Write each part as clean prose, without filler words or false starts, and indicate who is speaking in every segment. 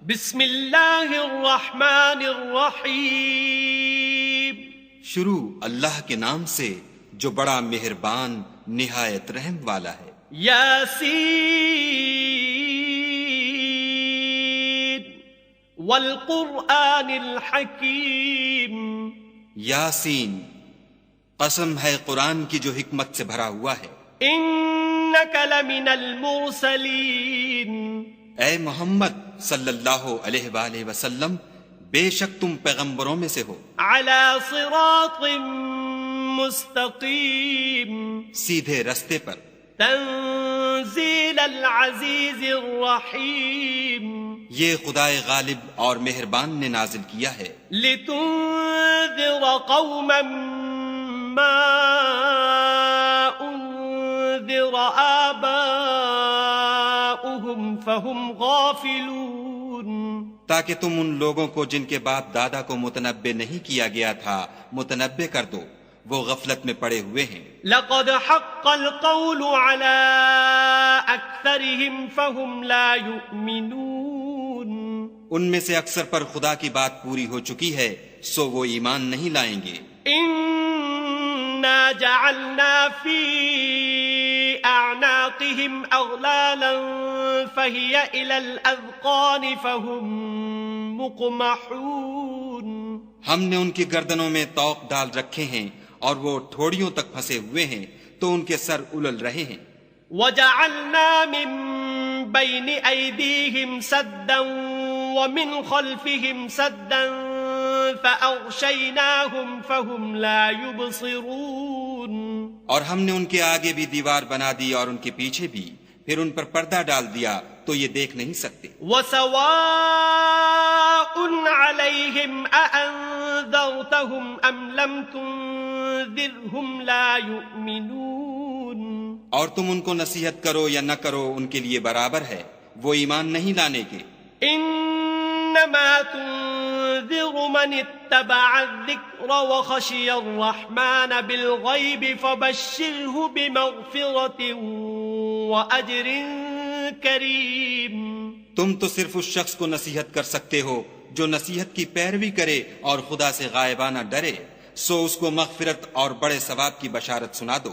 Speaker 1: بسم اللہ الرحمن الرحیم،
Speaker 2: شروع اللہ کے نام سے جو بڑا مہربان نہایت رحم والا ہے۔
Speaker 1: یاسین والقرآن الحکیم،
Speaker 2: یاسین، قسم ہے قرآن کی جو حکمت سے بھرا ہوا ہے۔
Speaker 1: انک لمن المرسلین،
Speaker 2: اے محمد صلی اللہ علیہ وآلہ وسلم، بے شک تم پیغمبروں میں سے ہو،
Speaker 1: علی صراط مستقیم،
Speaker 2: سیدھے رستے پر۔
Speaker 1: تنزیل العزیز الرحیم،
Speaker 2: یہ خدائے غالب اور مہربان نے نازل کیا ہے،
Speaker 1: لتنذر قوما ما انذر آباؤهم فهم غافلون،
Speaker 2: تاکہ تم ان لوگوں کو جن کے باپ دادا کو متنبع نہیں کیا گیا تھا متنبع کر دو، وہ غفلت میں پڑے ہوئے ہیں۔
Speaker 1: لقد حق القول على اکثرهم فهم لا يؤمنون،
Speaker 2: ان میں سے اکثر پر خدا کی بات پوری ہو چکی ہے، سو وہ ایمان نہیں لائیں گے۔
Speaker 1: انا جعلنا في اعناقهم اغلالا فهي الى الاذقان فهم مقمحون،
Speaker 2: ہم نے ان کی گردنوں میں طوق ڈال رکھے ہیں اور وہ ٹھوڑیوں تک پھنسے ہوئے ہیں تو ان کے سر الل رہے ہیں۔
Speaker 1: وجعلنا من بين ايديهم سدا ومن خلفهم سدا فاغشيناهم فهم لا يبصرون،
Speaker 2: اور ہم نے ان کے آگے بھی دیوار بنا دی اور ان کے پیچھے بھی، پھر ان پر پردہ ڈال دیا تو یہ دیکھ نہیں سکتے۔
Speaker 1: وسواء عليهم أأنذرتهم أم لم تنذرهم لا يؤمنون،
Speaker 2: اور تم ان کو نصیحت کرو یا نہ کرو ان کے لیے برابر ہے، وہ ایمان نہیں لانے کے۔
Speaker 1: انما تنذر من اتبع الذکر وخشی الرحمن بالغیب فبشره بمغفرة واجر کریم،
Speaker 2: تم تو صرف اس شخص کو نصیحت کر سکتے ہو جو نصیحت کی پیروی کرے اور خدا سے غائبانہ ڈرے، سو اس کو مغفرت اور بڑے ثواب کی بشارت سنا دو۔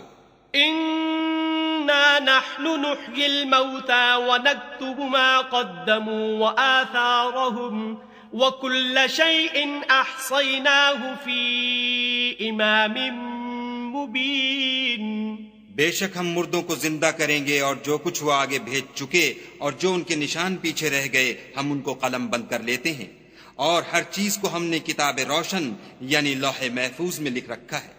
Speaker 1: انا نحن نحيي الموتى ونكتب ما قدموا وآثارهم وكل شيء احصيناه في امام مبين،
Speaker 2: بے شک ہم مردوں کو زندہ کریں گے اور جو کچھ وہ آگے بھیج چکے اور جو ان کے نشان پیچھے رہ گئے ہم ان کو قلم بند کر لیتے ہیں، اور ہر چیز کو ہم نے کتاب روشن یعنی لوح محفوظ میں لکھ رکھا ہے۔